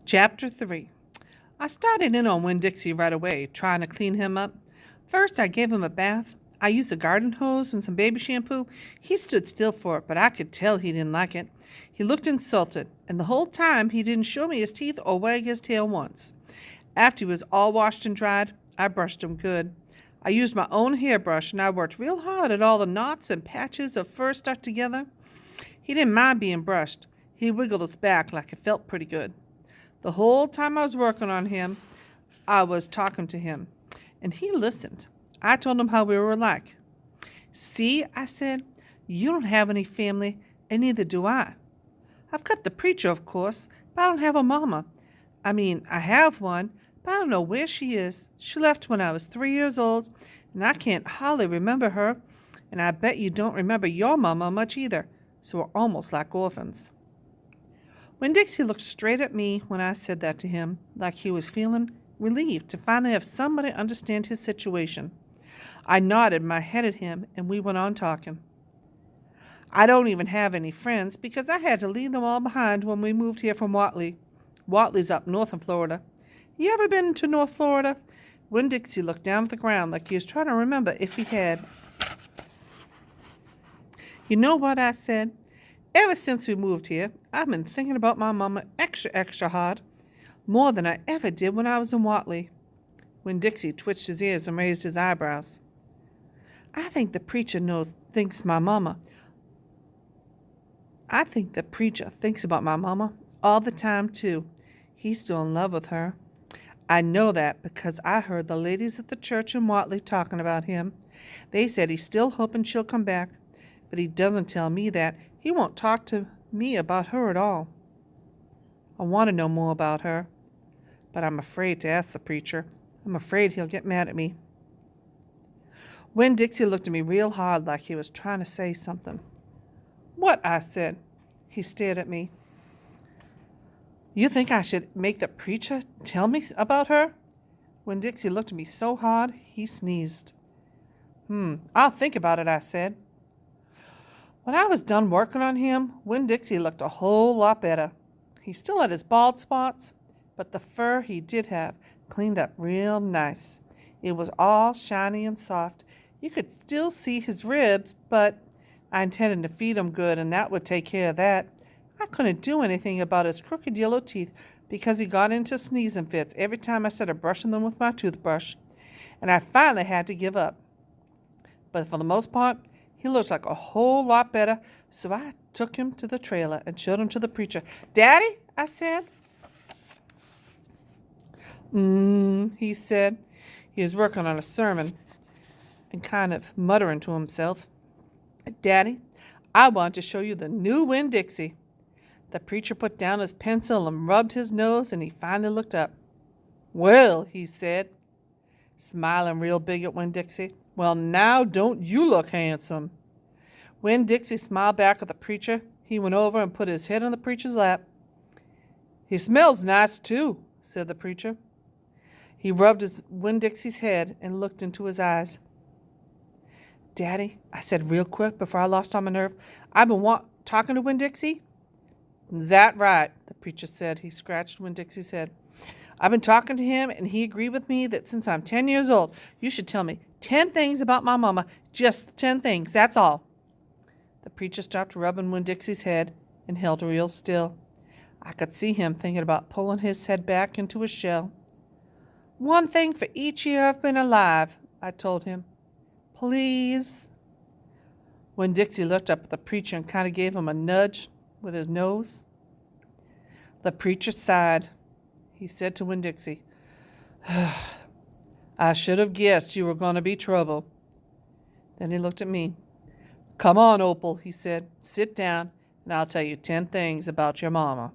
Chapter 3. I started in on Winn Dixie right away, trying to clean him up. First, I gave him a bath. I used a garden hose and some baby shampoo. He stood still for it, but I could tell he didn't like it. He looked insulted, and the whole time he didn't show me his teeth or wag his tail once. After he was all washed and dried, I brushed him good. I used my own hairbrush, and I worked real hard at all the knots and patches of fur stuck together. He didn't mind being brushed. He wiggled his back like it felt pretty good. The whole time I was working on him, I was talking to him, and he listened. I told him how we were alike. See, I said, you don't have any family, and neither do I. I've got the preacher, of course, but I don't have a mama. I have one, but I don't know where she is. She left when I was 3 years old, and I can't hardly remember her, and I bet you don't remember your mama much either, so we're almost like orphans. Winn Dixie looked straight at me when I said that to him, like he was feeling relieved to finally have somebody understand his situation. I nodded my head at him, and we went on talking. I don't even have any friends because I had to leave them all behind when we moved here from Watley. Watley's up north in Florida. You ever been to North Florida? Winn Dixie looked down at the ground like he was trying to remember if he had. You know what, I said? Ever since we moved here, I've been thinking about my mama extra hard, more than I ever did when I was in Watley. Winn Dixie twitched his ears and raised his eyebrows. I think the preacher thinks about my mama all the time, too. He's still in love with her. I know that because I heard the ladies at the church in Watley talking about him. They said he's still hoping she'll come back, but he doesn't tell me that. He won't talk to me about her at all. I want to know more about her, but I'm afraid to ask the preacher. I'm afraid he'll get mad at me. Winn Dixie looked at me real hard like he was trying to say something. What? I said. He stared at me. You think I should make the preacher tell me about her? Winn Dixie looked at me so hard, he sneezed. I'll think about it, I said. When I was done working on him, Winn Dixie looked a whole lot better. He still had his bald spots, but the fur he did have cleaned up real nice. It was all shiny and soft. You could still see his ribs, but I intended to feed him good, and that would take care of that. I couldn't do anything about his crooked yellow teeth because he got into sneezing fits every time I started brushing them with my toothbrush, and I finally had to give up. But for the most part, he looked like a whole lot better, so I took him to the trailer and showed him to the preacher. Daddy, I said. He said. He was working on a sermon and kind of muttering to himself. Daddy, I want to show you the new Winn Dixie. The preacher put down his pencil and rubbed his nose, and he finally looked up. Well, he said, smiling real big at Winn Dixie. Well, now don't you look handsome? Winn Dixie smiled back at the preacher. He went over and put his head on the preacher's lap. He smells nice, too, said the preacher. He rubbed Winn Dixie's head and looked into his eyes. Daddy, I said real quick before I lost all my nerve, I've been talking to Winn Dixie. Is that right? The preacher said. He scratched Winn Dixie's head. I've been talking to him, and he agreed with me that since I'm 10 years old, you should tell me 10 things about my mama. Just 10 things, that's all. The preacher stopped rubbing Winn Dixie's head and held real still. I could see him thinking about pulling his head back into his shell. 1 thing for each year I've been alive, I told him. Please. Winn Dixie looked up at the preacher and kind of gave him a nudge with his nose. The preacher sighed. He said to Winn Dixie, I should have guessed you were going to be trouble. Then he looked at me. Come on, Opal, he said. Sit down, and I'll tell you 10 things about your mama.